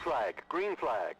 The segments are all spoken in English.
flag, green flag.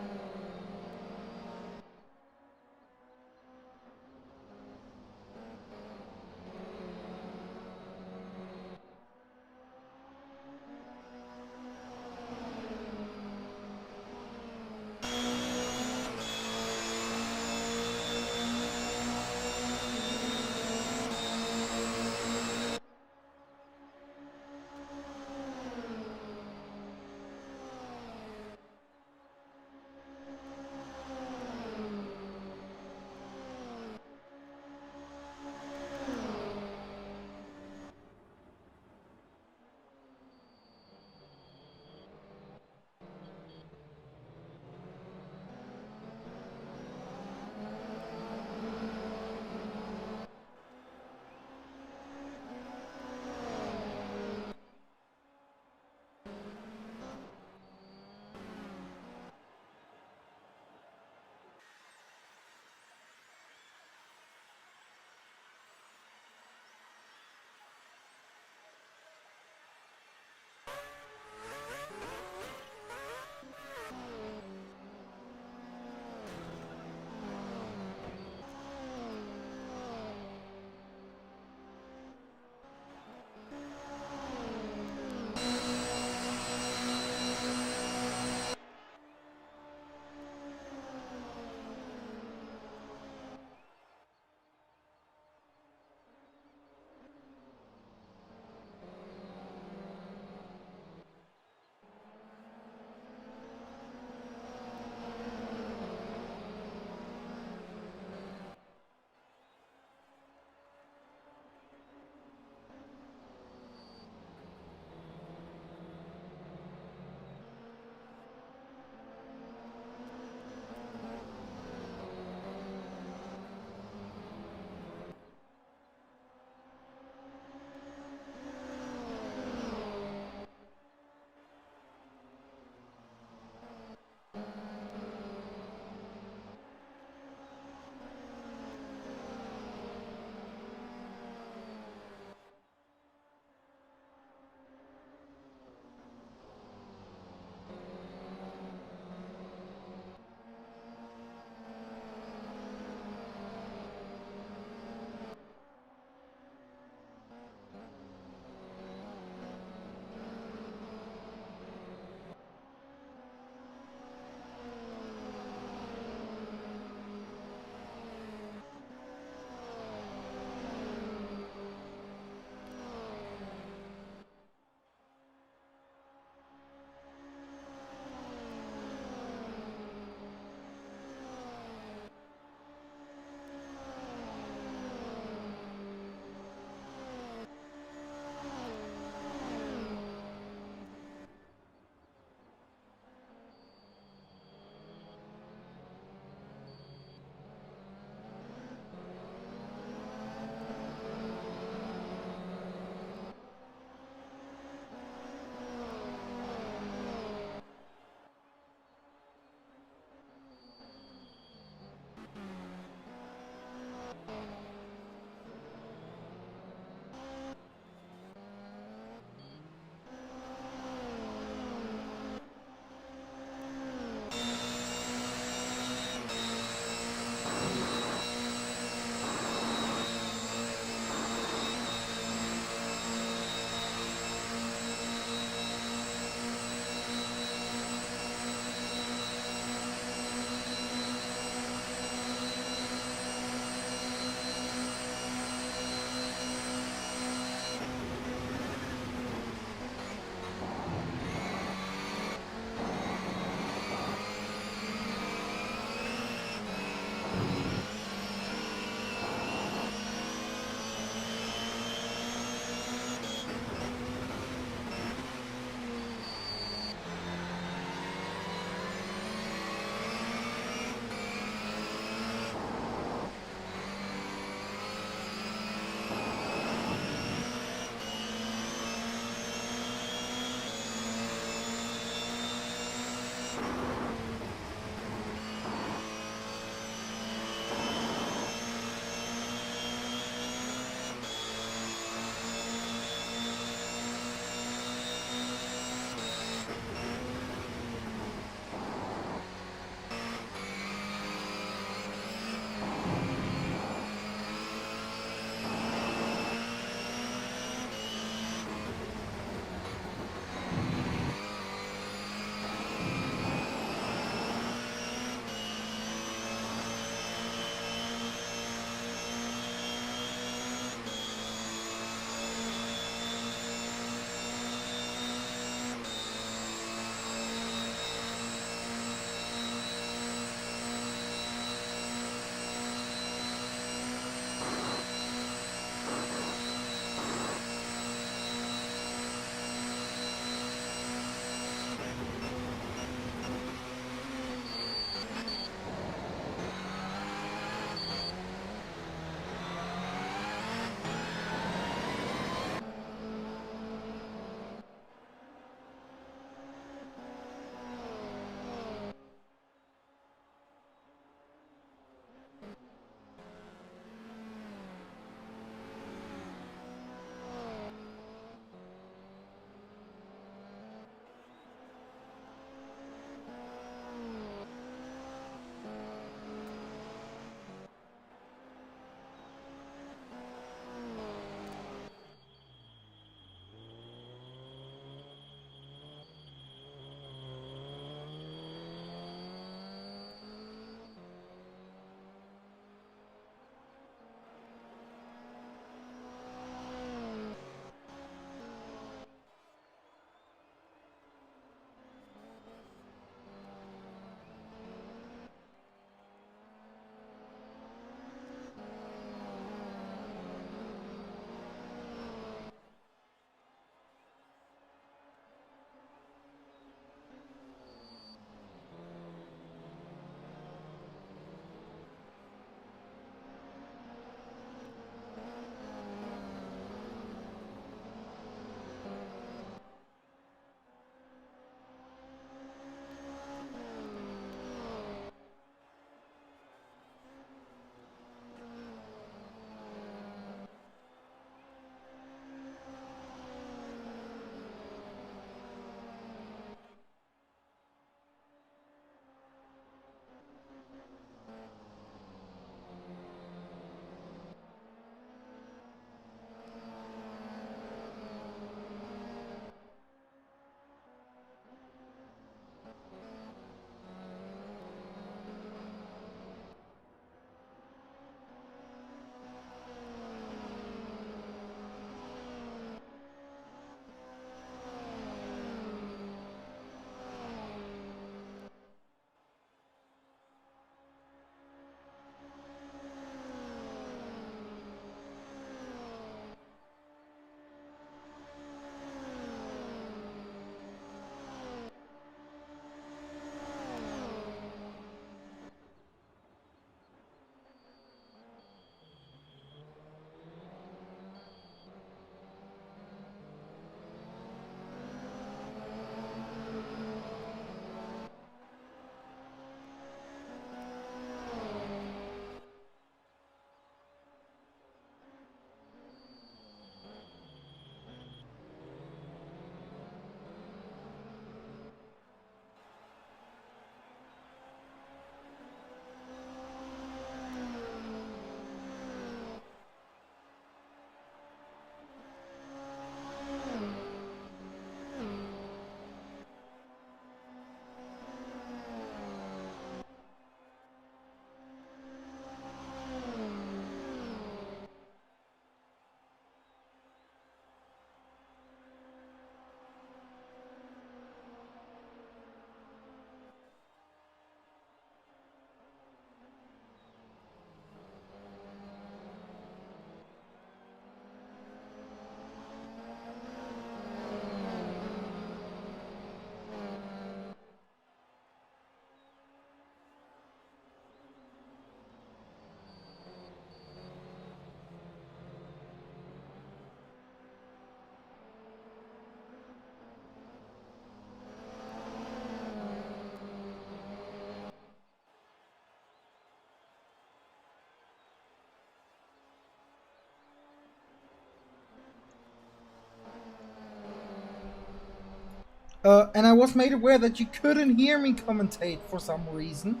And I was made aware that you couldn't hear me commentate for some reason.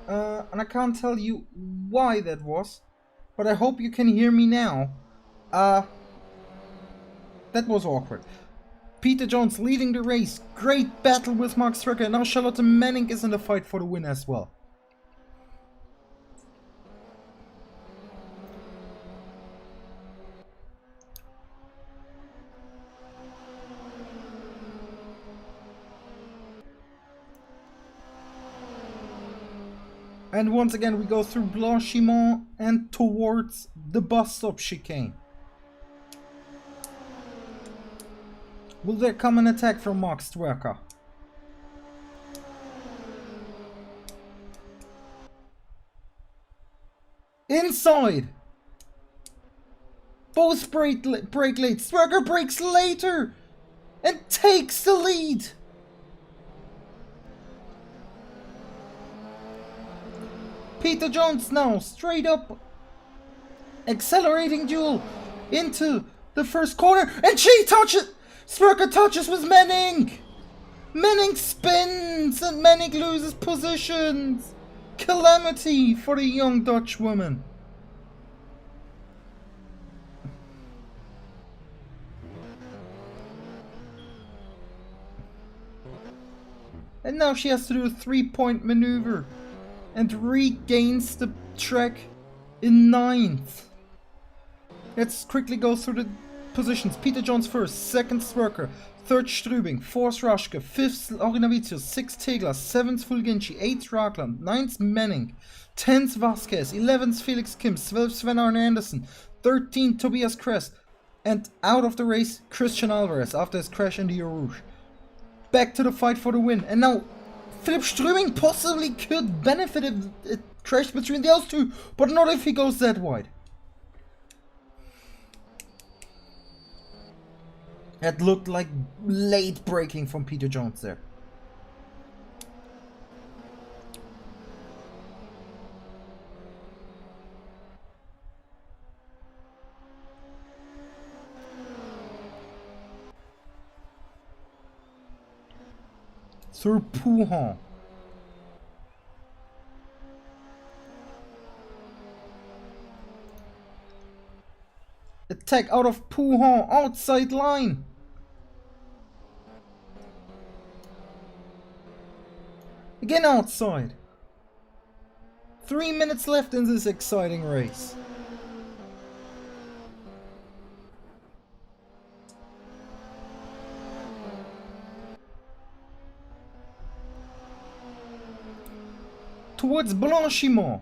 And I can't tell you why that was, but I hope you can hear me now. That was awkward. Peter Jones leading the race. Great battle with Mark Stricker. And now Charlotte Manning is in the fight for the win as well. And once again we go through Blanchiment and towards the bus stop chicane. Will there come an attack from Mark Stricker? Inside! Both brake late. Stricker brakes later and takes the lead. Peter Jones now straight up, accelerating duel into the first corner, and she touches. Stricker touches with Manning. Manning spins and Manning loses positions. Calamity for the young Dutch woman. And now she has to do a 3-point maneuver and regains the track in 9th. Let's quickly go through the positions. Peter Jones first, 2nd Stricker, 3rd Strübing, 4th Raschke, 5th Organavicius, 6th Tegler, 7th Fulginci, 8th Ragland, 9th Manning, 10th Vasquez, 11th Felix Kim, 12th Sven Arne Anderson, 13th Tobias Kress, and out of the race Christian Alvarez after his crash in the Eau Rouge. Back to the fight for the win, and now Philipp Strübing possibly could benefit if it crashed between those two, but not if he goes that wide. That looked like late braking from Peter Jones there. Through Pouhon. Attack out of Pouhon, outside line. Again outside. 3 minutes left in this exciting race. Towards Blanchiment.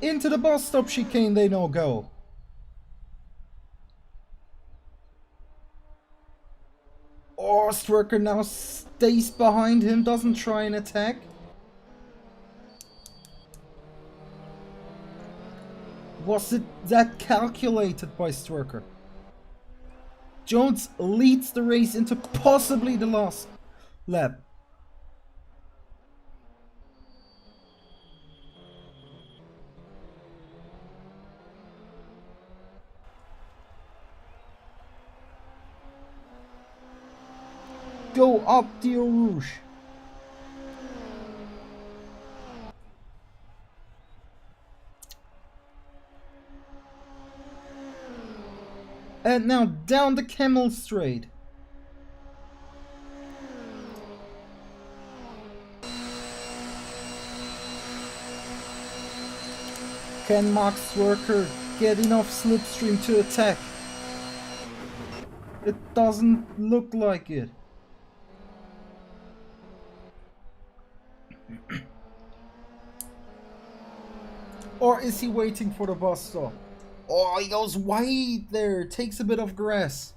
Into the bus stop chicane they now go. Oh, Stricker now stays behind him, doesn't try an attack. Was it that calculated by Stricker? Jones leads the race into possibly the last lap. Go up the Eau Rouge. And now down the Camel Straight. Can Max Stricker get enough slipstream to attack? It doesn't look like it. Or is he waiting for the bus stop? Oh, he goes wide there, takes a bit of grass.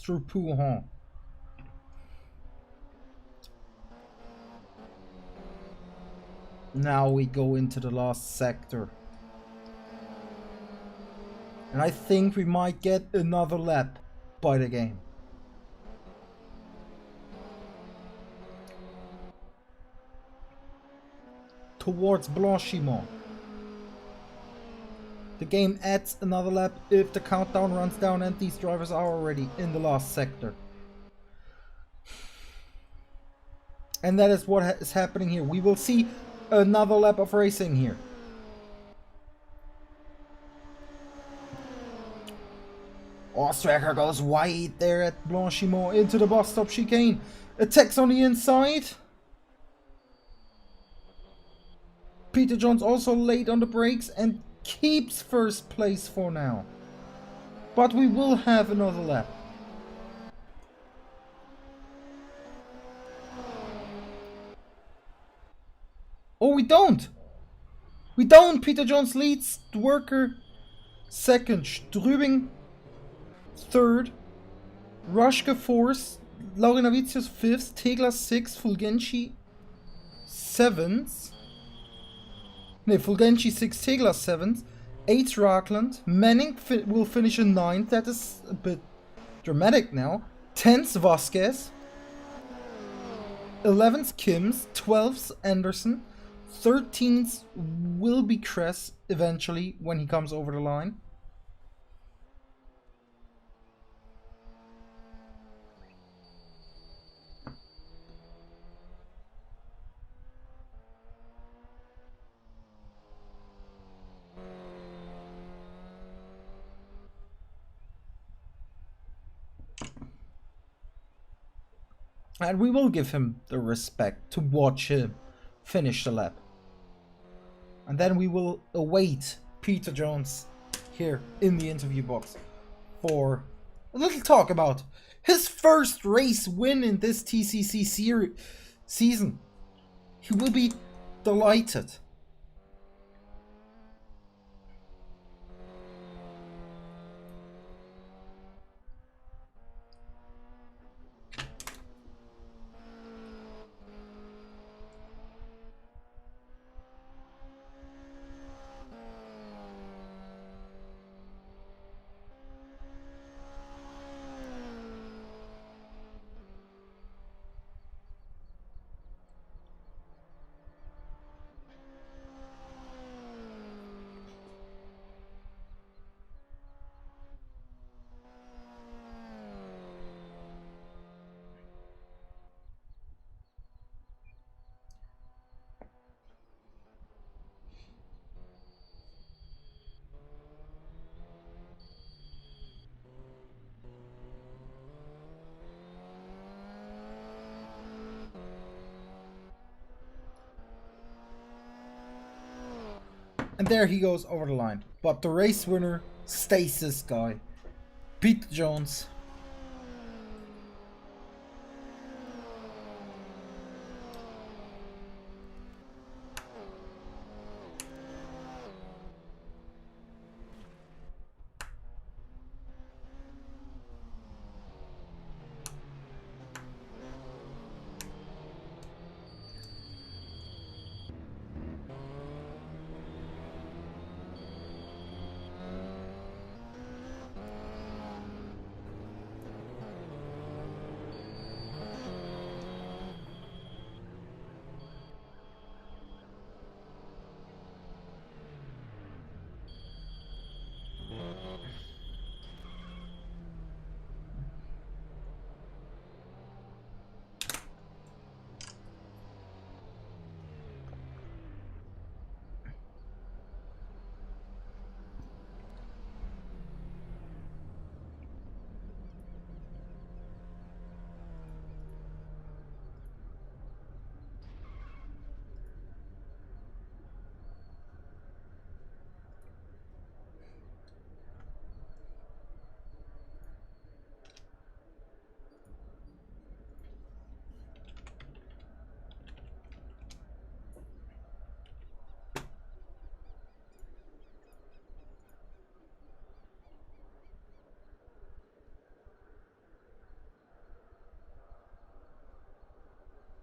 through Pouhon. Now we go into the last sector. And I think we might get another lap by the game. Towards Blanchimont. The game adds another lap if the countdown runs down and these drivers are already in the last sector. And that is what is happening here. We will see another lap of racing here. Ostracker goes wide there at Blanchimont into the bus stop chicane. Attacks on the inside. Peter Jones also late on the brakes and keeps first place for now. But we will have another lap. Oh, we don't! We don't! Peter Jones leads, Dwerker second, Strübing third, Rushke fourth, Laurinavicius fifth, Tegler sixth, Fulgenci seventh. Ne, Fulgenci sixth, Tegler seventh, 8th Rockland, Manning will finish in 9th, that is a bit dramatic now, 10th Vasquez, 11th Kims, 12th Anderson, 13th will be Kress eventually when he comes over the line. And we will give him the respect to watch him finish the lap. And then we will await Peter Jones here in the interview box for a little talk about his first race win in this TCC season. He will be delighted. And there he goes over the line. But the race winner stays this guy, Pete Jones.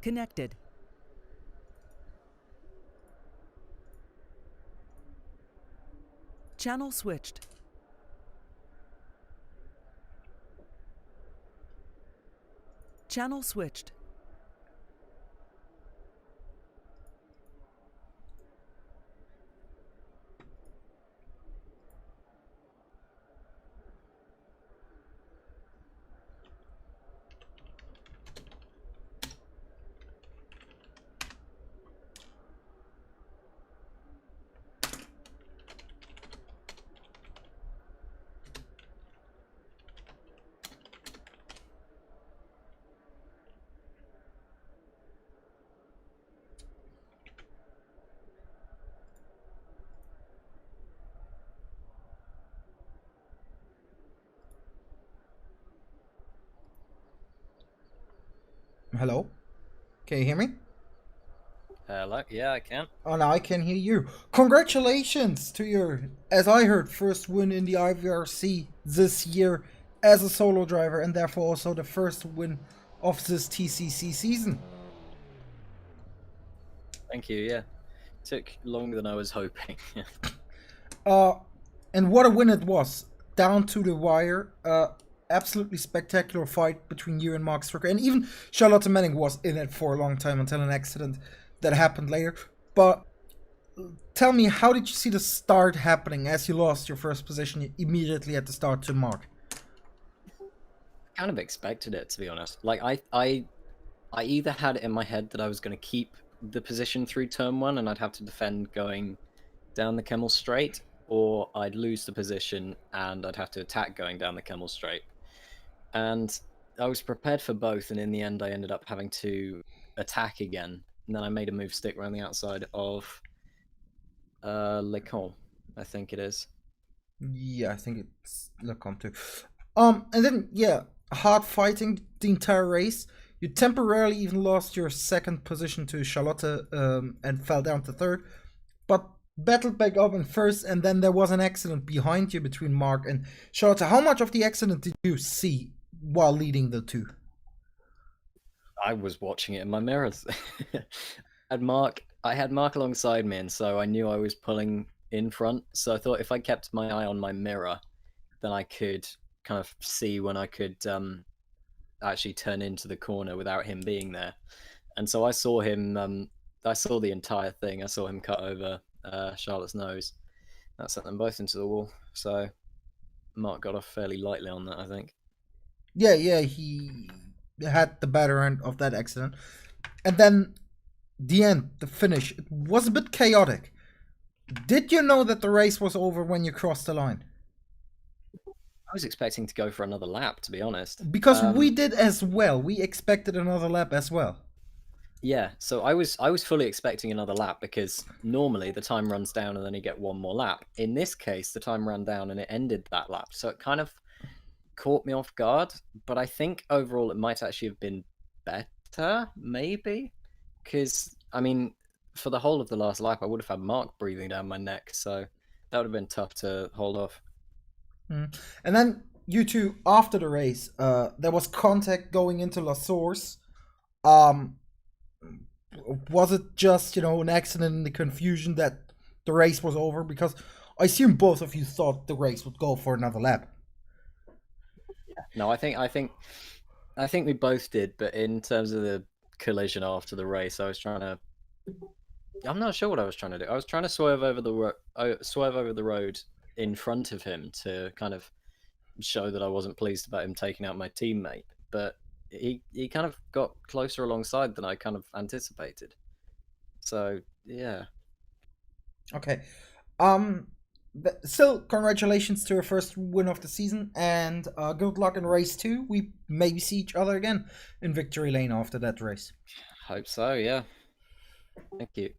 Connected. Channel switched. Channel switched. Hello? Can you hear me? Hello, yeah, I can. Oh, now I can hear you. Congratulations to your, as I heard, first win in the IVRC this year as a solo driver, and therefore also the first win of this TCC season. Thank you, yeah. Took longer than I was hoping. And what a win it was. Down to the wire. Absolutely spectacular fight between you and Mark Stricker. And even Charlotte Manning was in it for a long time until an accident that happened later. But tell me, how did you see the start happening as you lost your first position immediately at the start to Mark? Kind of expected it, to be honest. Like, I either had it in my head that I was going to keep the position through turn one and I'd have to defend going down the Kemmel Straight, or I'd lose the position and I'd have to attack going down the Kemmel Straight. And I was prepared for both, and in the end I ended up having to attack again. And then I made a move stick around the outside of Le Con, I think it is. Yeah, I think it's Lacombe too. And then, yeah, hard fighting the entire race. You temporarily even lost your second position to Charlotte and fell down to third, but battled back up in first, and then there was an accident behind you between Mark and Charlotte. How much of the accident did you see while leading the two? I was watching it in my mirrors. I had Mark alongside me, and so I knew I was pulling in front. So I thought if I kept my eye on my mirror, then I could kind of see when I could actually turn into the corner without him being there. And so I saw him. I saw the entire thing. I saw him cut over Charlotte's nose. That sent them both into the wall. So Mark got off fairly lightly on that, I think. Yeah, he had the better end of that accident. And then the end, the finish, it was a bit chaotic. Did you know that the race was over when you crossed the line? I was expecting to go for another lap, to be honest. Because we did as well. We expected another lap as well. Yeah, so I was fully expecting another lap because normally the time runs down and then you get one more lap. In this case, the time ran down and it ended that lap. So it kind of caught me off guard, but I think overall it might actually have been better, maybe. Because, I mean, for the whole of the last lap, I would have had Mark breathing down my neck, so that would have been tough to hold off. And then you two, after the race, there was contact going into La Source. Um, was it just, an accident in the confusion that the race was over? Because I assume both of you thought the race would go for another lap. No, I think we both did, but in terms of the collision after the race, I'm not sure what I was trying to do. I was trying to swerve over the road in front of him to kind of show that I wasn't pleased about him taking out my teammate, but he kind of got closer alongside than I kind of anticipated. So yeah, Okay. Um, Still, congratulations to your first win of the season, and good luck in race two. We maybe see each other again in victory lane after that race. hope so. Yeah, thank you.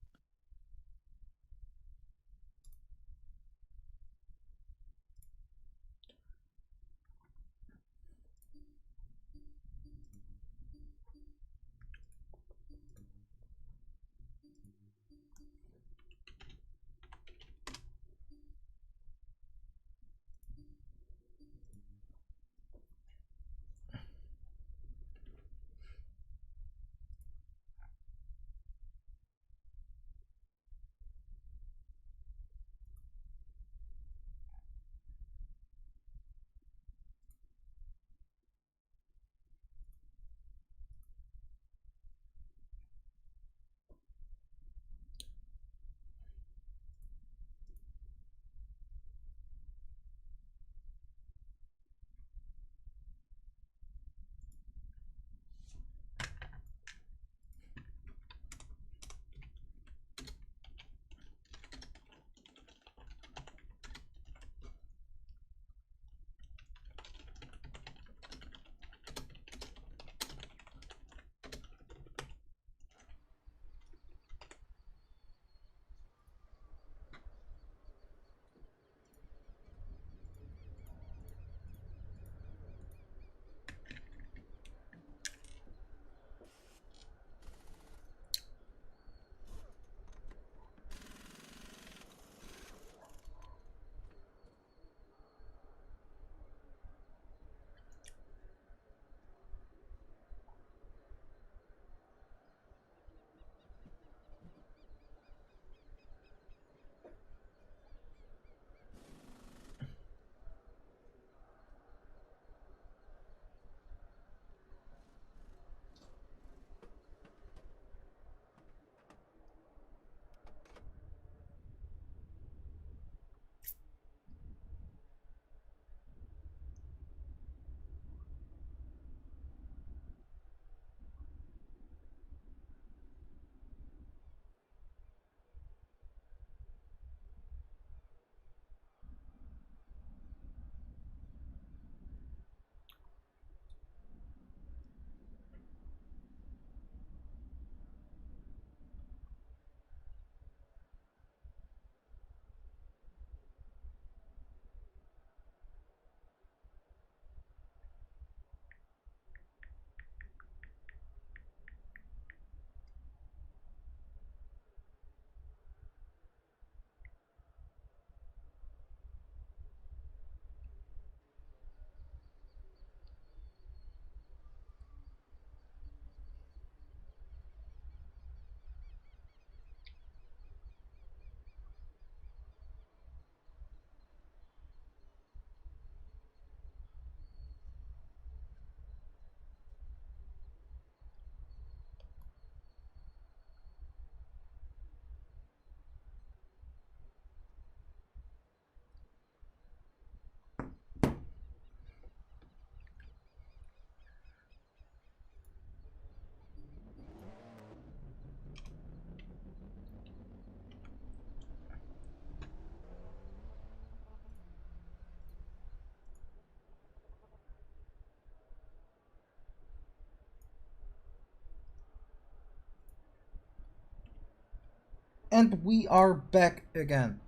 And we are back again.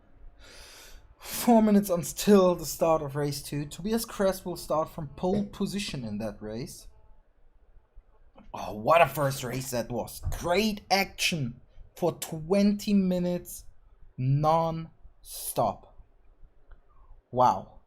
4 minutes until the start of race 2. Tobias Kress will start from pole position in that race. Oh, what a first race that was. Great action for 20 minutes non-stop. Wow.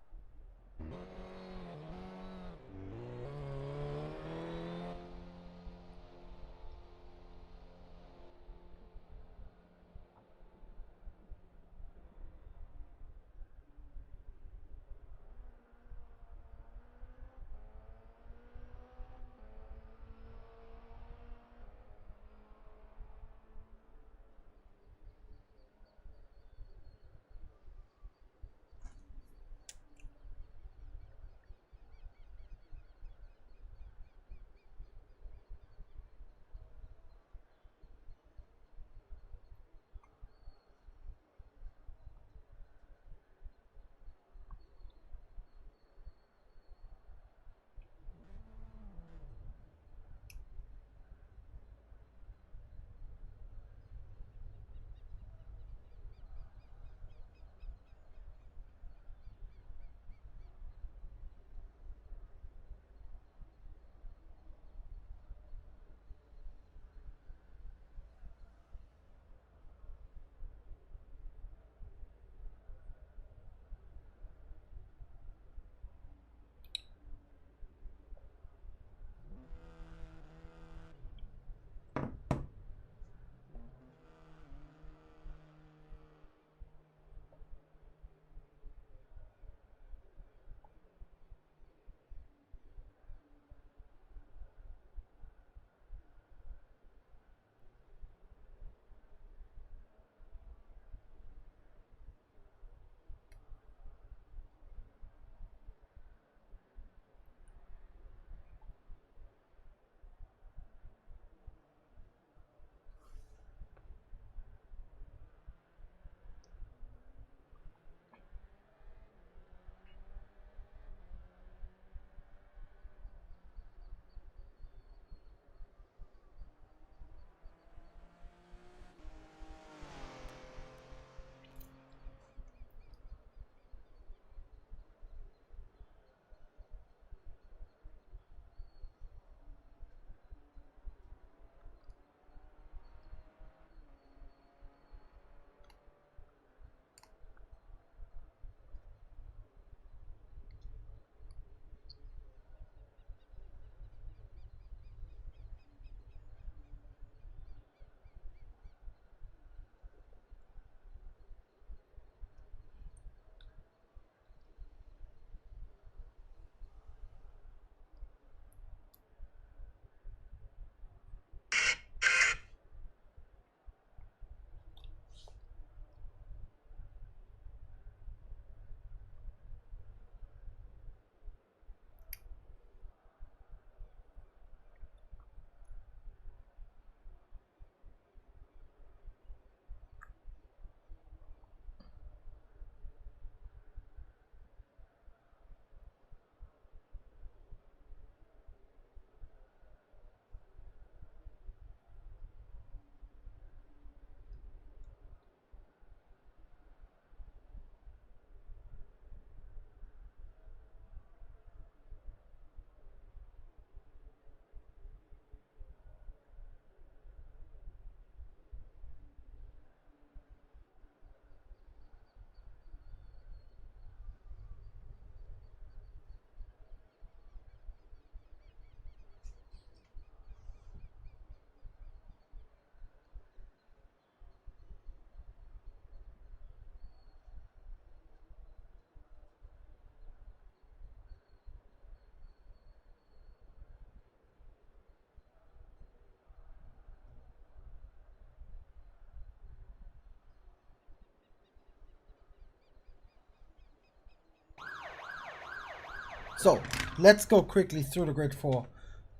So, let's go quickly through the grid for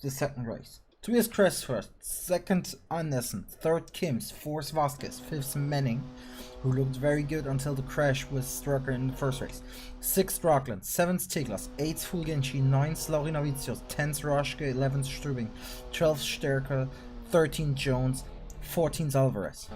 the second race. Tobias Kress first, second Andersen, third Kims, fourth Vasquez, fifth Menning, who looked very good until the crash with Strucker in the first race. Sixth Rockland, seventh Tiglas, eighth Fulgenci, ninth Laurinavicius, 10th Roschke, 11th Strubing, 12th Sterker, 13th Jones, 14th Alvarez.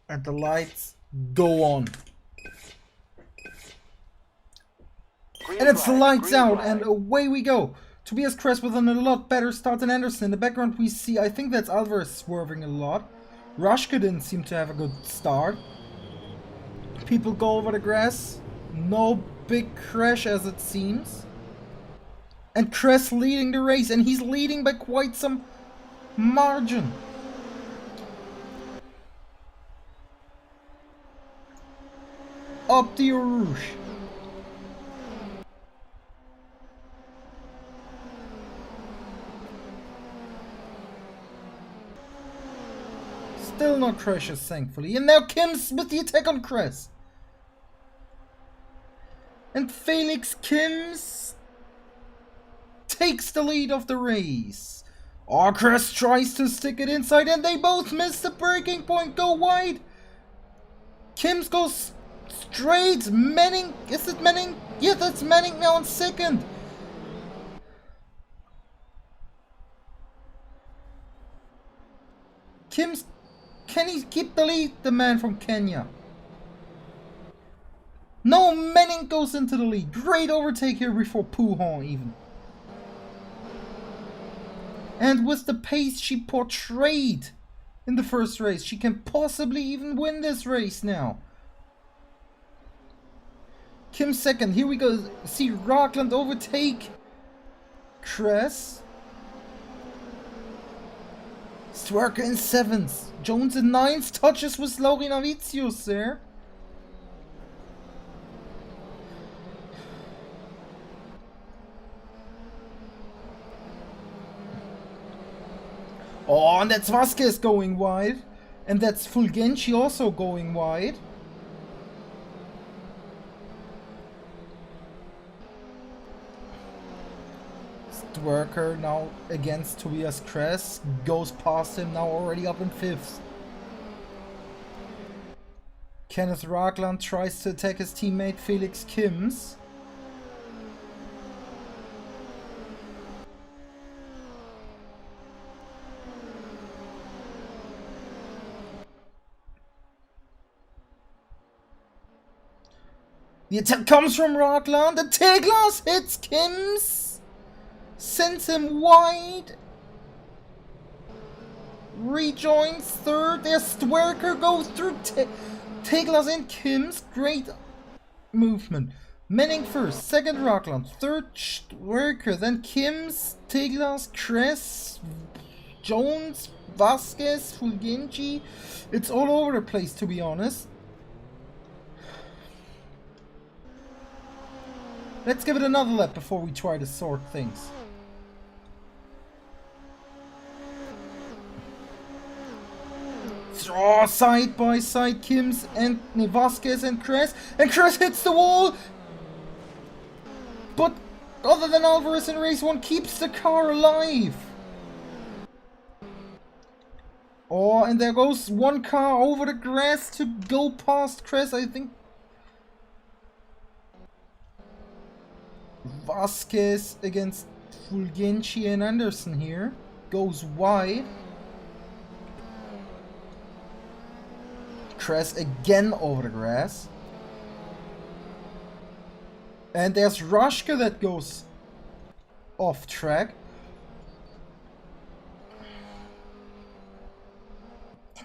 And the lights go on. And it's lights out, and away we go. Tobias Kress with a lot better start than Anderson. In the background we see, I think that's IVRC swerving a lot. Rushka didn't seem to have a good start. People go over the grass. No big crash as it seems. And Kress leading the race, and he's leading by quite some margin. Up the Rouge. Still no crashes, thankfully. And now Kim's with the attack on Kress. And Felix Kims takes the lead of the race. Oh, Kress tries to stick it inside and they both miss the breaking point, go wide. Kims goes straight. Manning, is it Manning? Yeah, that's Manning now in second. Kims, can he keep the lead, the man from Kenya? No, Manning goes into the lead. Great overtake here before Pujon even. And with the pace she portrayed in the first race, she can possibly even win this race now. Kim second. Here we go. See Rockland overtake Kress. Stwerker in 7th. Jones in 9th. Touches with Lauri Navicius there. Oh, and that's Vasquez going wide. And that's Fulgenci also going wide. Stwerker now against Tobias Kress. Goes past him, now already up in 5th. Kenneth Ragland tries to attack his teammate Felix Kims. The attack comes from Rockland. The T-Glass hits Kims. Sends him wide. Rejoins 3rd. There's Stwerker goes through T-Glass and Kims. Great movement. Manning 1st. 2nd Rockland. 3rd Stwerker. Then Kims, T-Glass, Kress, Jones, Vasquez, Fulgenci. It's all over the place, to be honest. Let's give it another lap before we try to sort things. Oh, side by side, Kims and Vasquez and Kress. And Kress hits the wall! But other than Alvarez in race 1, keeps the car alive. Oh, and there goes one car over the grass to go past Kress, I think. Vasquez against Fulgenci and Anderson here. Goes wide. Kress again over the grass. And there's Rushka that goes off track.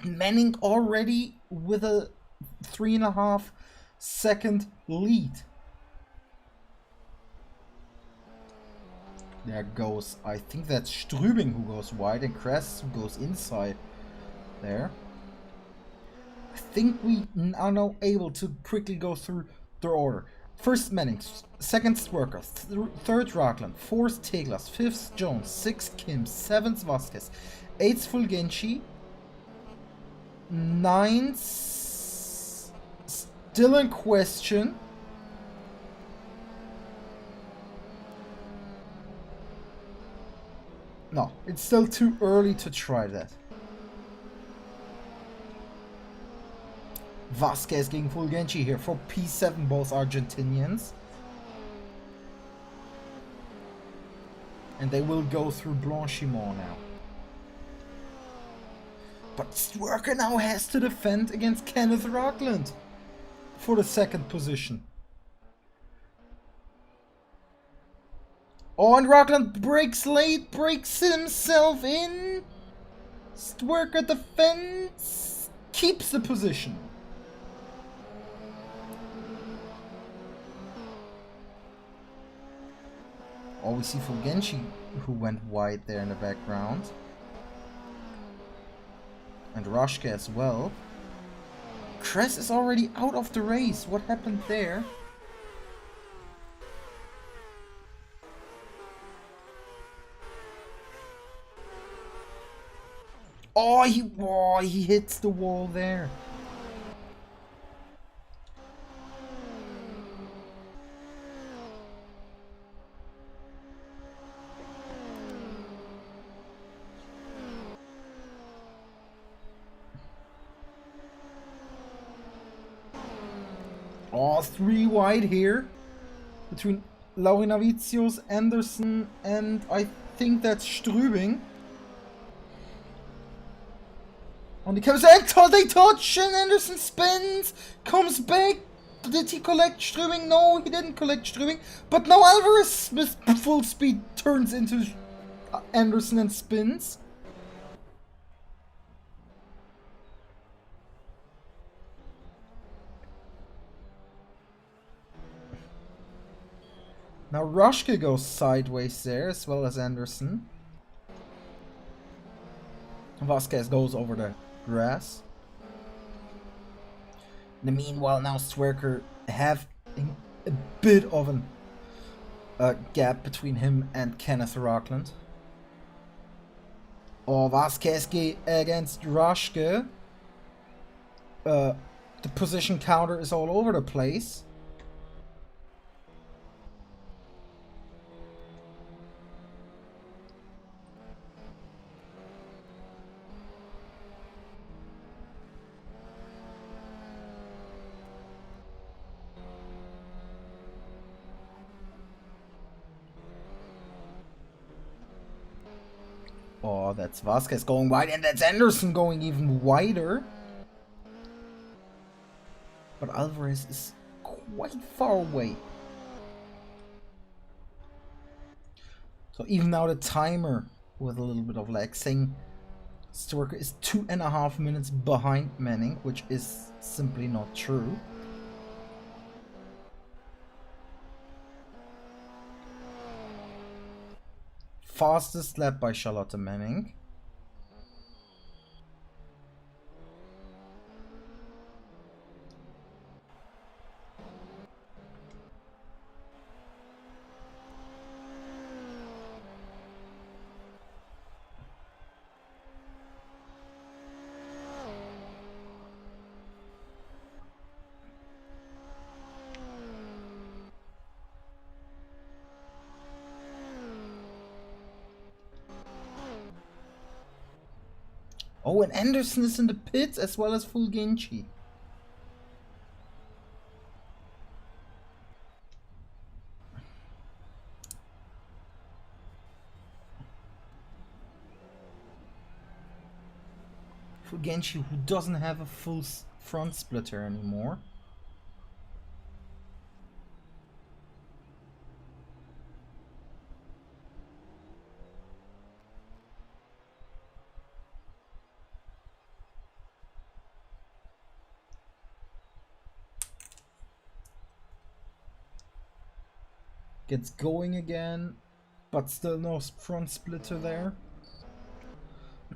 Manning already with a 3.5 second lead. There goes, I think that's Strübing who goes wide and Kress who goes inside there. I think we are now able to quickly go through their order. 1st Manning, 2nd Stwerker, 3rd Rockland, 4th T-Glass, 5th Jones, 6th Kims, 7th Vasquez, 8th Fulgenci, 9th still in question. No, it's still too early to try that. Vasquez gegen Fulgenci here for P7, both Argentinians. And they will go through Blanchimont now. But Stwerker now has to defend against Kenneth Rockland for the second position. Oh, and Rockland breaks late, breaks himself in. Stwerker defends, keeps the position. Oh, we see Fulgenci, who went wide there in the background. And Roschke as well. Kress is already out of the race. What happened there? Oh, he hits the wall there. Oh, 3 wide here between Laurinavicius, Anderson, and I think that's Strübing. On the comes and they touch, and Anderson spins, comes back. Did he collect Strübing? No, he didn't collect Strübing. But now Alvarez with full speed turns into Anderson and spins. Now Roschke goes sideways there, as well as Anderson. Vasquez goes over the grass. In the meanwhile, now Stwerker have a bit of a gap between him and Kenneth Rockland. Oh, Vasquez against Roschke. The position counter is all over the place. Oh, that's Vasquez going wide, and that's Anderson going even wider. But Alvarez is quite far away. So even now the timer with a little bit of lag saying Stwerker is 2.5 minutes behind Manning, which is simply not true. Fastest lap by Charlotte Manning. Oh, and Anderson is in the pits as well as Fulgenci. Fulgenci, who doesn't have a full front splitter anymore. Gets going again, but still no front splitter there.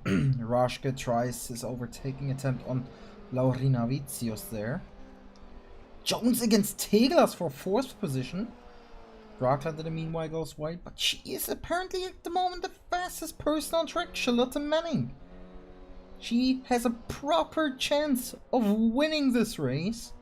Roschke tries his overtaking attempt on Laurinavicius there. Jones against Teglas for 4th position. Rockland in the meanwhile goes wide, but she is apparently at the moment the fastest person on track, Charlotte Manning. She has a proper chance of winning this race.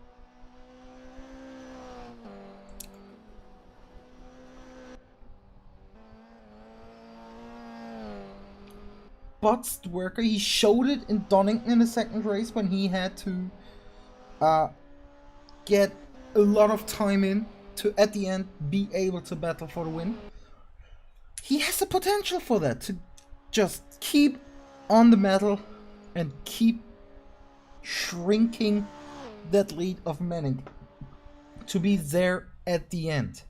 But Stwerker, he showed it in Donington in the second race when he had to get a lot of time in to, at the end, be able to battle for the win. He has the potential for that, to just keep on the metal and keep shrinking that lead of Manning to be there at the end.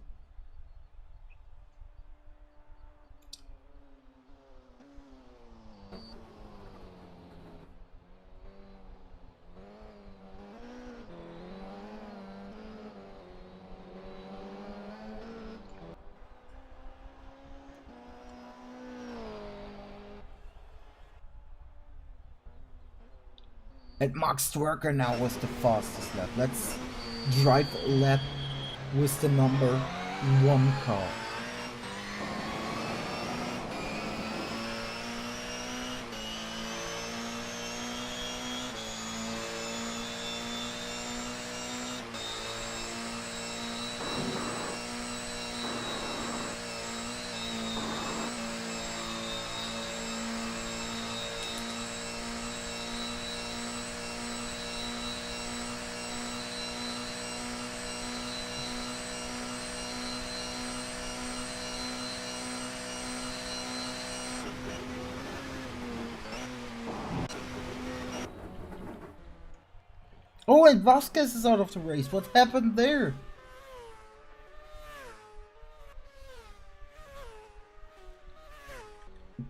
And Max Twerker now was the fastest lap. Let's drive a lap with the number 1 car. Oh, and Vasquez is out of the race. What happened there?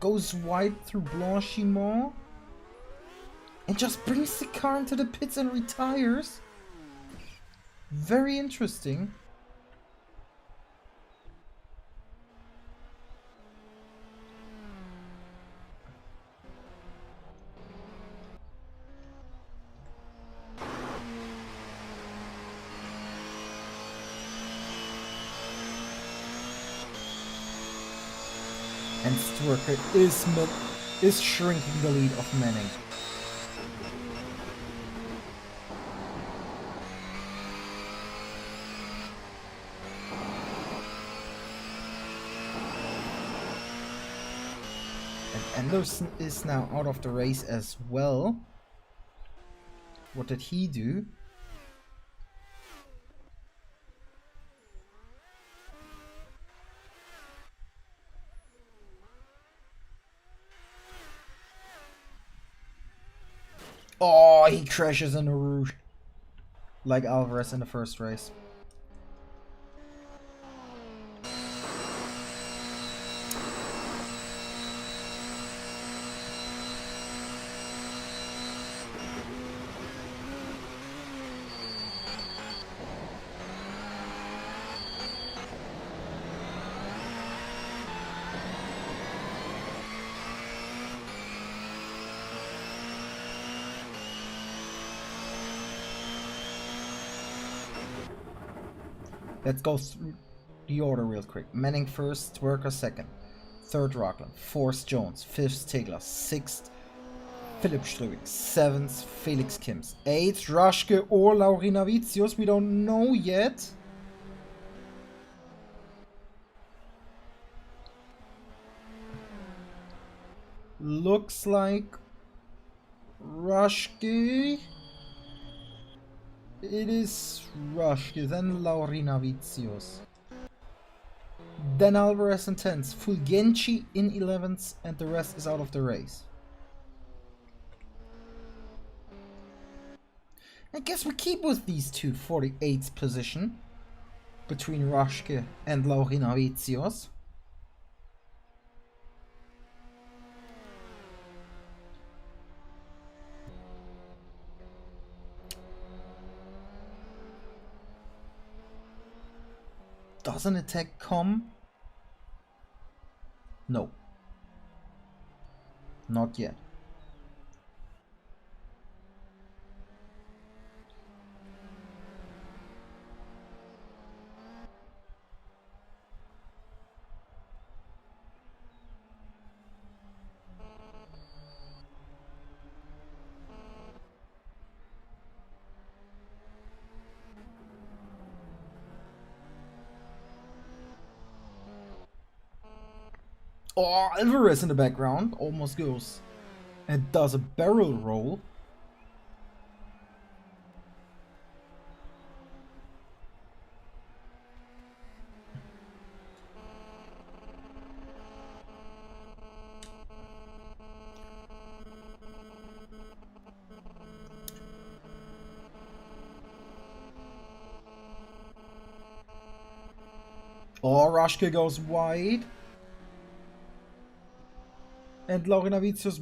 Goes wide through Blanchiment and just brings the car into the pits and retires. Very interesting. And Stwerker is shrinking the lead of Manning. And Anderson is now out of the race as well. What did he do? Oh, he crashes in a rouge. Like Alvarez in the first race. Let's go through the order real quick. Manning first, Twerker second, third Rockland, fourth Jones, fifth Stigler, sixth Philipp Strübing, seventh Felix Kims, eighth Raschke or Laurinavicius, we don't know yet. Looks like Raschke. It is Raschke, then Laurinavicius. Then Alvarez in 10th, Fulgenci in 11th, and the rest is out of the race. I guess we keep with these two for the 8th position between Raschke and Laurinavicius. Does an attack come? No. Not yet. Oh, Alvarez in the background almost goes and does a barrel roll. Oh, Raschke goes wide. And Laurinavicius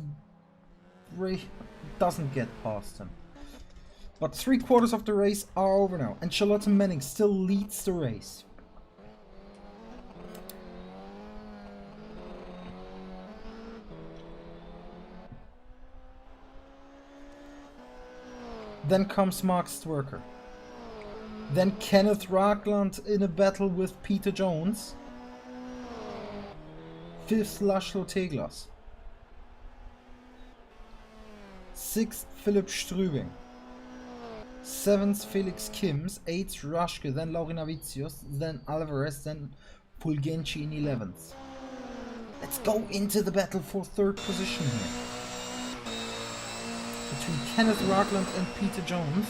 doesn't get past him. But 3/4 of the race are over now. And Charlotte Manning still leads the race. Then comes Mark Stwerker. Then Kenneth Ragland in a battle with Peter Jones. 5th, Laszlo Teglas. 6th, Philipp Strübing. 7th, Felix Kims. 8th, Raschke, then Laurinavicius, then Alvarez, then Pulgenci in 11th. Let's go into the battle for 3rd position here. Between Kenneth Ragland and Peter Jones.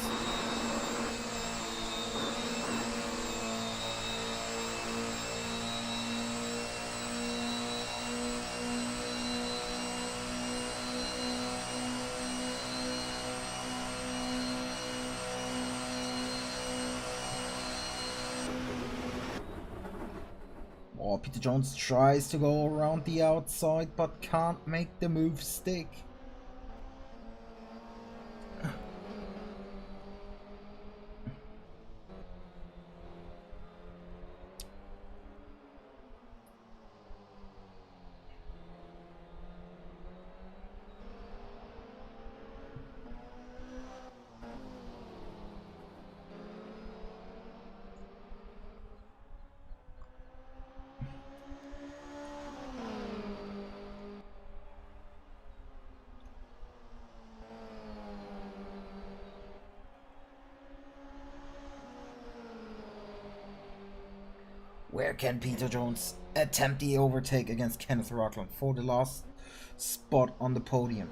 Oh, Peter Jones tries to go around the outside but can't make the move stick. Where can Peter Jones attempt the overtake against Kenneth Ragland for the last spot on the podium?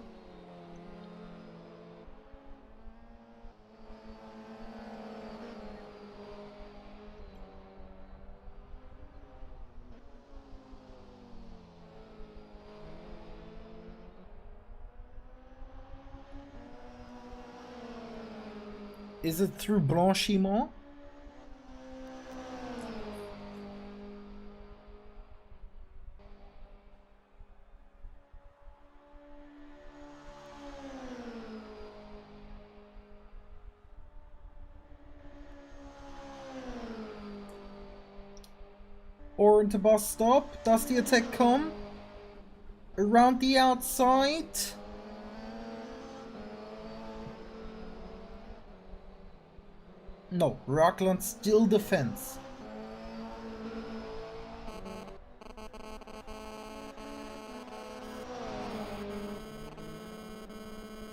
Is it through Blanchiment? Or into bus stop? Does the attack come? Around the outside? No, Ragland still defends.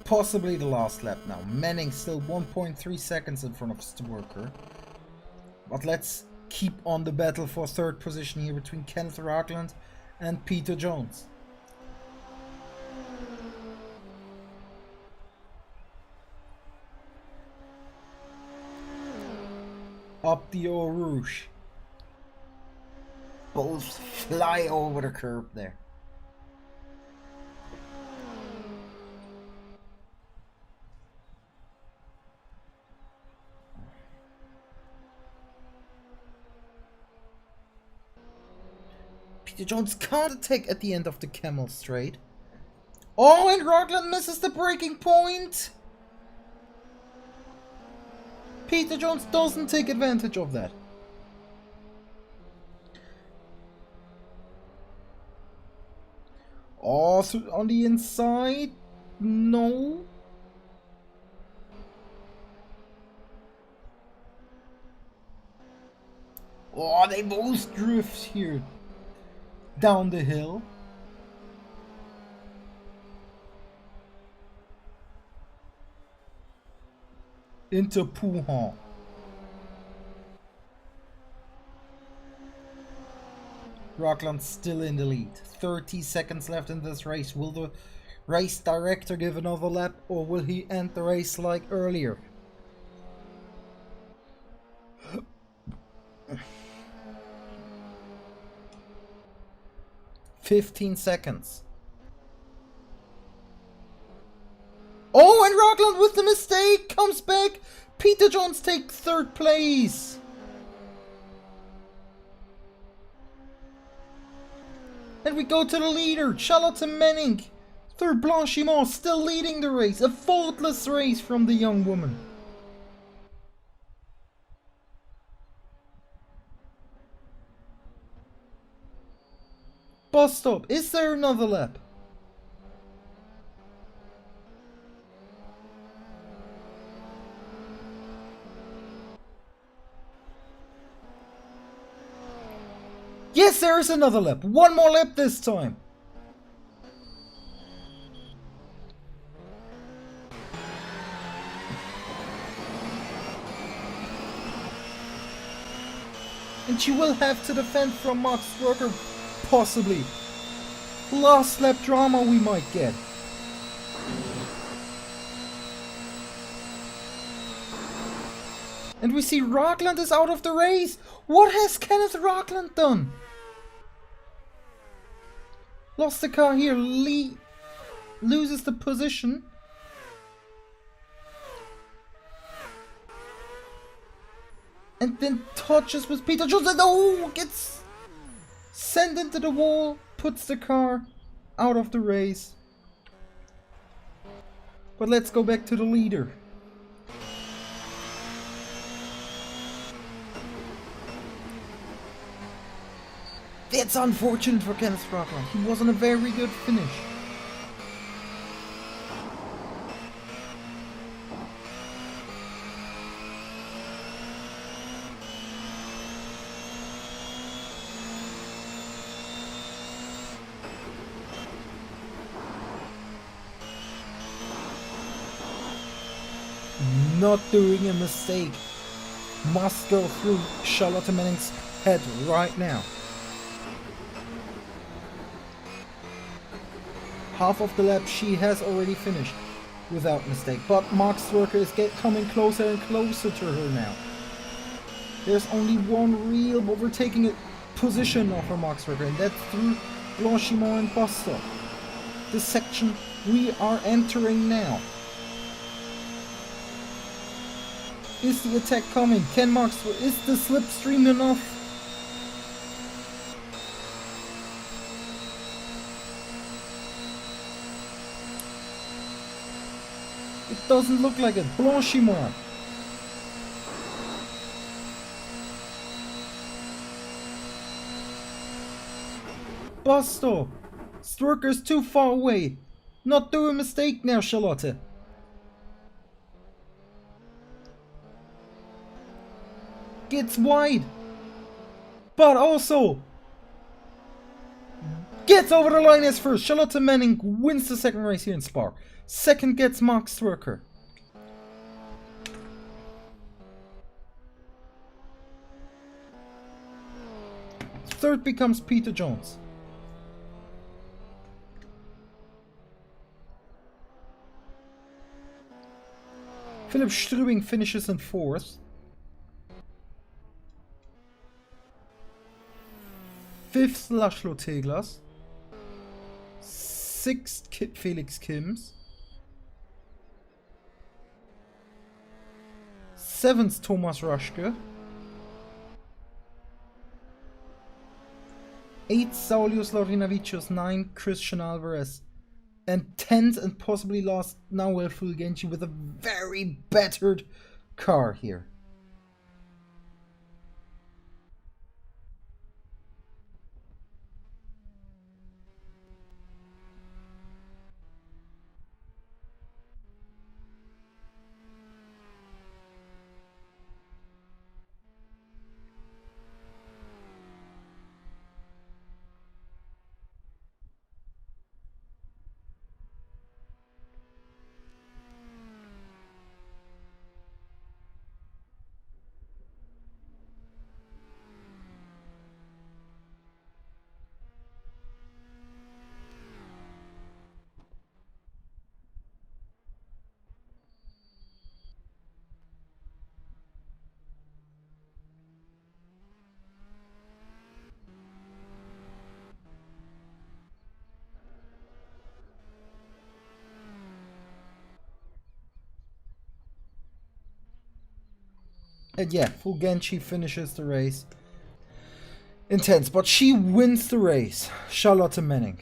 Possibly the last lap now. Manning still 1.3 seconds in front of Stwerker. But let's keep on the battle for 3rd position here between Kenneth Ragland and Peter Jones. Up the Eau Rouge. Both fly over the curb there. Peter Jones can't attack at the end of the Camel Straight. Oh, and Ragland misses the breaking point. Peter Jones doesn't take advantage of that. Oh, so on the inside? No. Oh, they both drift here. Down the hill. Into Pouhon. Ragland still in the lead. 30 seconds left in this race. Will the race director give another lap, or will he end the race like earlier? "15 seconds. Oh, and Ragland with the mistake comes back. Peter Jones takes 3rd place. And we go to the leader, Charlotte Manning. Third Blanchimont still leading the race. A faultless race from the young woman. Bus stop. Is there another lap? Yes, there is another lap. One more lap this time. And she will have to defend from Max Verstappen, possibly. Last lap drama we might get. And we see Rockland is out of the race. What has Kenneth Rockland done? Lost the car here. Lee loses the position. And then touches with Peter Johnson. Oh, gets sent into the wall. Puts the car out of the race. But let's go back to the leader. It's unfortunate for Kenneth Rockland. He was on a very good finish. Not doing a mistake must go through Charlotte Manning's head right now. Half of the lap she has already finished without mistake, but Max Verstappen is coming closer and closer to her now. There's only one real overtaking position of her Max Verstappen, and that's through Blanchimont and Buster. This section we are entering now. Is the attack coming? Can Max, is the slipstream enough? It doesn't look like it. Blanchimont. Bus stop. Stwerker's too far away. Not do a mistake now, Charlotte. Gets wide, but also gets over the line as first. Charlotte Manning wins the second race here in Spa. Second gets Max Verstappen. Third becomes Peter Jones. Philipp Strübing finishes in fourth. Fifth, Laszlo Teglas. Sixth, Felix Kims. Seventh, Thomas Raschke. Eighth, Saulius Laurinavicius. 9, Christian Alvarez. And 10th and possibly last, Nahuel Fulgenci with a very battered car here. And yeah, Fulgenci finishes the race. intense, but she wins the race. Charlotte Manning.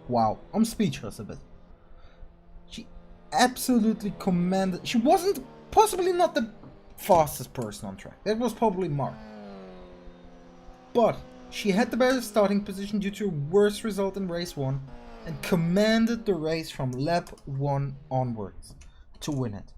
Wow, I'm speechless a bit. She absolutely commanded. She wasn't, possibly not the fastest person on track. That was probably Mark. But she had the better starting position due to a worse result in race 1 and commanded the race from lap 1 onwards to win it.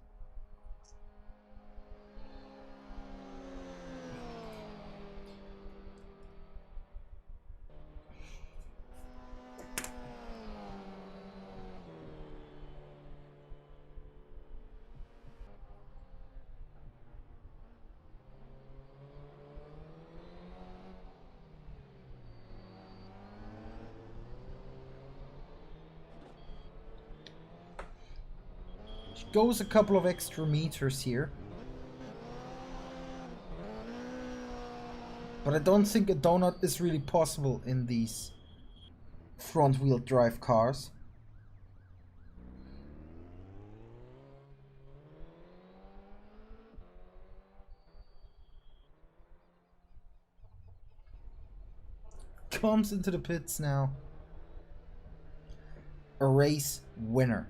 She goes a couple of extra meters here. But I don't think a donut is really possible in these front-wheel drive cars. Comes into the pits now. A race winner.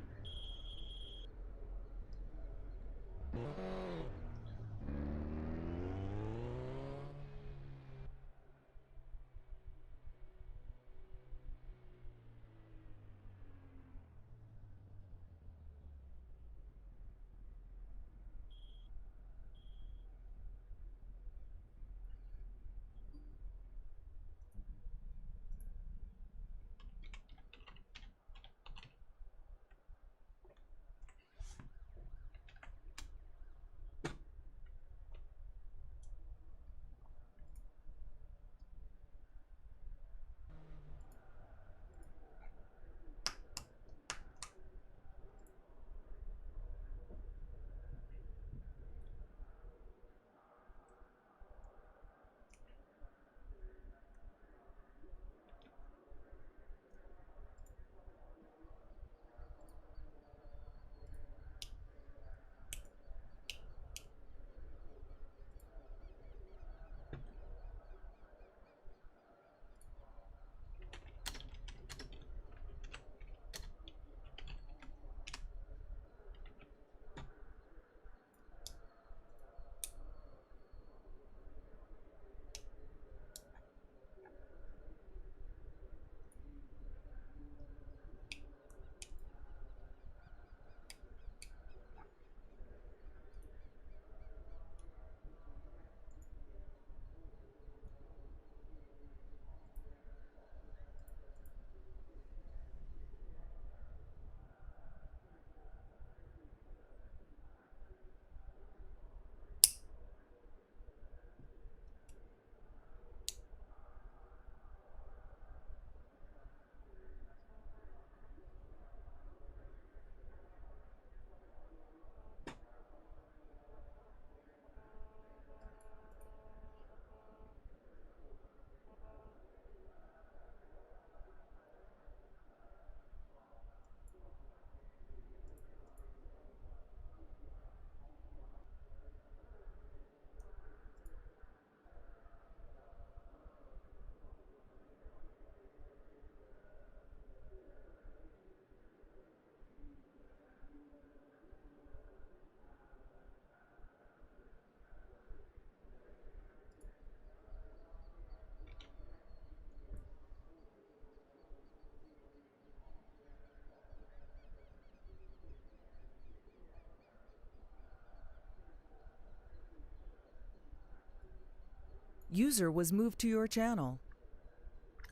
User was moved to your channel.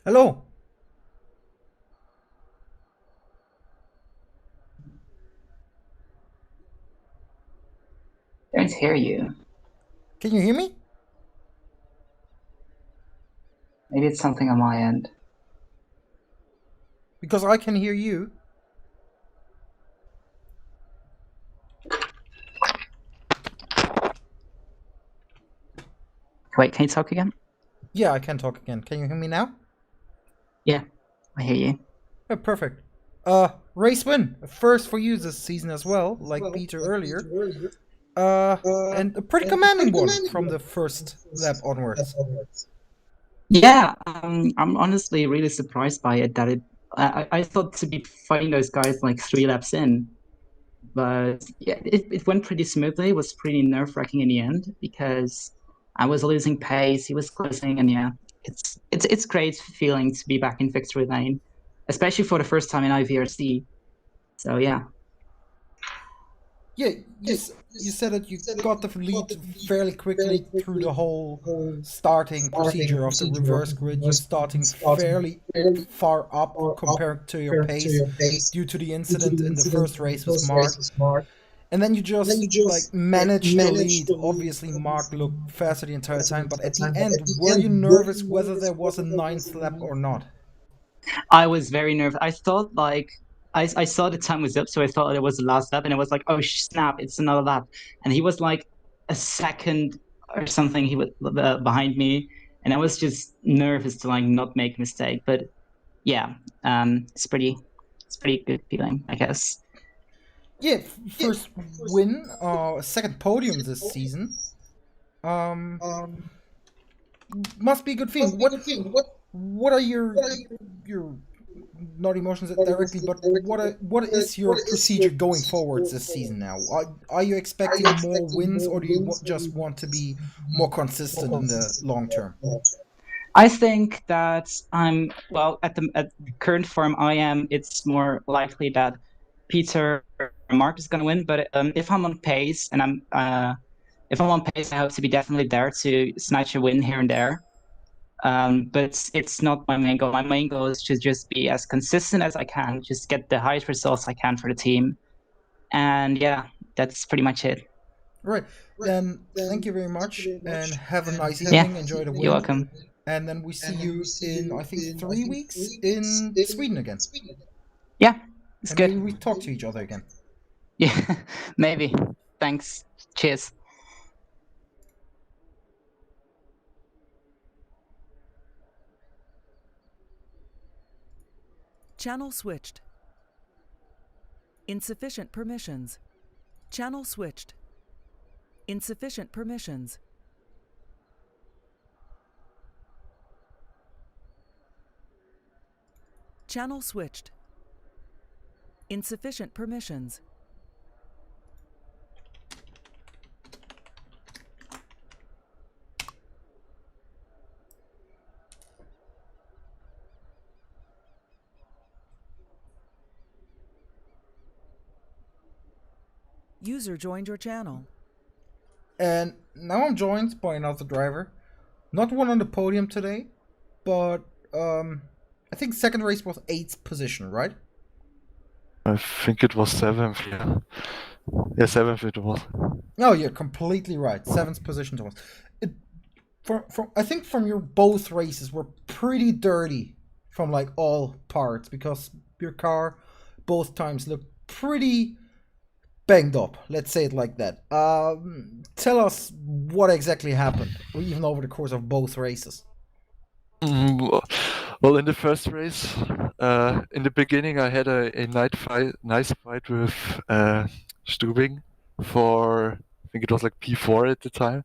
Hello. don't hear you. Can you hear me? Maybe it's something on my end. Because I can hear you. Wait, can you talk again? Yeah, I can talk again. Can you hear me now? Yeah, I hear you. Oh, perfect. Race win. First for you this season as well, like Peter earlier. And a pretty commanding one from the first lap onwards. Yeah, I'm honestly really surprised by it. I thought to be fighting those guys like 3 laps in, but yeah, it went pretty smoothly. It was pretty nerve-wracking in the end because I was losing pace, he was closing, and yeah, it's great feeling to be back in victory lane, especially for the first time in IVRC. So yeah. Yeah, you said that you got the lead fairly quickly through the whole starting procedure of the reverse grid. You're starting fairly far up compared to your pace due to the incident in the first race with Mark. And then you just like managed the lead. Obviously, Mark looked faster the entire time, but at the end, were you nervous whether there was a 9th lap or not? I was very nervous. I thought like I saw the time was up, so I thought it was the last lap, and I was like, oh snap, it's another lap. And he was like a second or something he was behind me, and I was just nervous to like not make a mistake. But yeah, it's pretty good feeling, I guess. Yeah, first win, second podium this season. Must be a good feeling. What are your not emotions directly, but what is your procedure going forward this season now? Are you expecting more wins, or do you just want to be more consistent in the long term? I think that at the current form I am, it's more likely that Peter or Mark is going to win. But if I'm on pace and if I'm on pace, I hope to be definitely there to snatch a win here and there. But it's not my main goal. My main goal is to just be as consistent as I can, just get the highest results I can for the team. And yeah, that's pretty much it. Right. Then thank you very much and have a nice evening. Yeah, Enjoy the win. you're welcome. And then we see you in, I think, 3 weeks in Sweden again. Yeah, it's and good. Maybe we talk to each other again. Yeah, maybe. Thanks. Cheers. Channel switched. Insufficient permissions. Channel switched. Insufficient permissions. Channel switched. Insufficient permissions. User joined your channel. And now I'm joined by another driver. Not one on the podium today, but I think second race was 8th position, right? I think it was 7th, yeah. Yeah, 7th it was. Oh, you're completely right. 7th position, Thomas. I think from your both races were pretty dirty from like all parts, because your car both times looked pretty banged up. Let's say it like that. Tell us what exactly happened, even over the course of both races. Well, in the first race, in the beginning, I had a nice fight with Stubing for, I think it was like P4 at the time.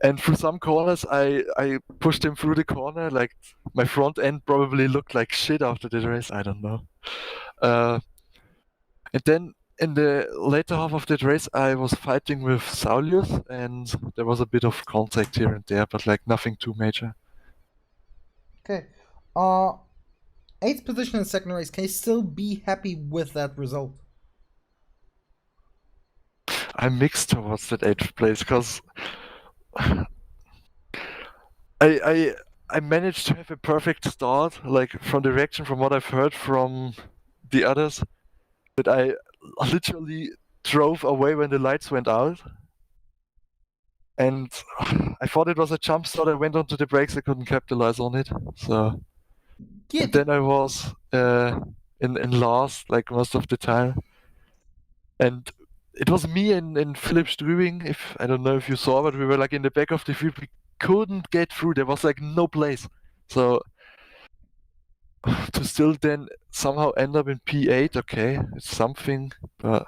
And through some corners, I pushed him through the corner. Like, my front end probably looked like shit after the race. I don't know. And then in the later half of that race, I was fighting with Saulius, and there was a bit of contact here and there, but like nothing too major. Okay. 8th position in the second race. Can you still be happy with that result? I'm mixed towards that 8th place, because I managed to have a perfect start, like from the reaction from what I've heard from the others, that I literally drove away when the lights went out, and I thought it was a jump start. I went onto the brakes. I couldn't capitalize on it. So Yeah, and then I was in last like most of the time, and it was me and Philip Strübing. If I don't know if you saw, but we were like in the back of the field. We couldn't get through. There was like no place. So to still then somehow end up in P8, okay, it's something, but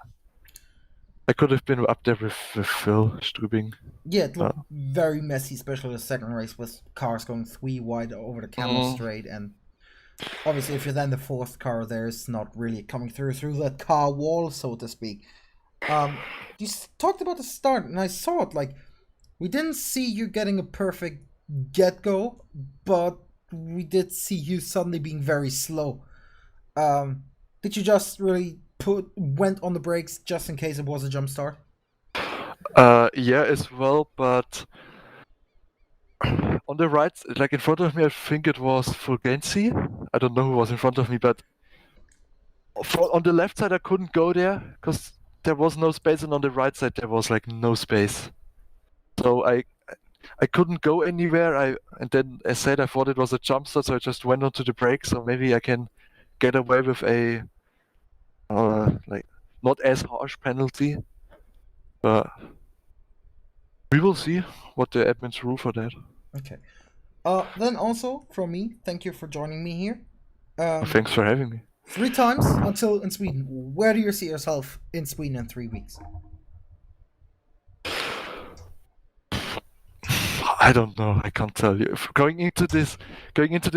I could have been up there with Phil Strübing. yeah, it looked very messy, especially the second race with cars going 3 wide over the camel straight, and obviously if you're then the fourth car, there's not really coming through that car wall, so to speak. You talked about the start, and I saw it, like, we didn't see you getting a perfect get-go, but we did see you suddenly being very slow. Did you just really went on the brakes just in case it was a jump start? Yeah, as well, but on the right, like in front of me, I think it was Fulgenzi. I don't know who was in front of me, but on the left side, I couldn't go there because there was no space, and on the right side, there was like no space. So I couldn't go anywhere. And then as said, I thought it was a jump start, so I just went onto the brakes. So maybe I can get away with a like not as harsh penalty, but we will see what the admins rule for that. Okay. Then also from me, thank you for joining me here. Thanks for having me. 3 times until in Sweden. Where do you see yourself in Sweden in 3 weeks? I don't know. I can't tell you. Going into this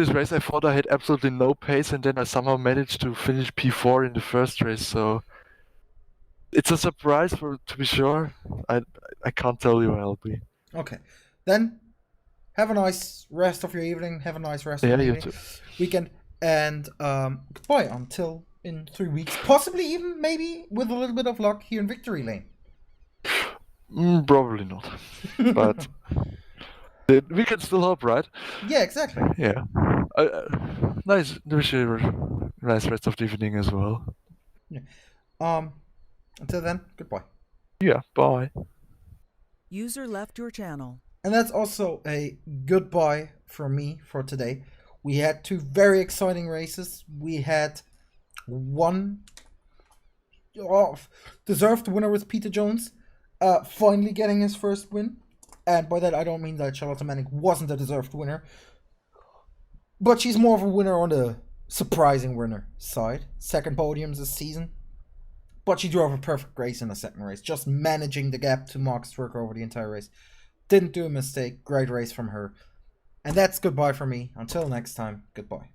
race, I thought I had absolutely no pace, and then I somehow managed to finish P4 in the first race. So it's a surprise, to be sure. I can't tell you where I'll be. Okay. Then have a nice rest of your evening. Have a nice rest of Yeah, your you evening. too. Weekend. And goodbye until in 3 weeks. Possibly even maybe with a little bit of luck here in Victory Lane. Probably not. But we can still hope, right? Yeah, exactly. Yeah. Nice. Wish you a nice rest of the evening as well. Yeah. Until then, goodbye. Yeah. Bye. User left your channel. And that's also a goodbye from me for today. We had 2 very exciting races. We had one deserved winner with Peter Jones finally getting his first win. And by that I don't mean that Charlotte Manning wasn't a deserved winner, but she's more of a winner on the surprising winner side. 2nd podiums this season. But she drove a perfect race in the 2nd race, just managing the gap to Mark Stwerker over the entire race. Didn't do a mistake. Great race from her. And that's goodbye for me. Until next time, goodbye.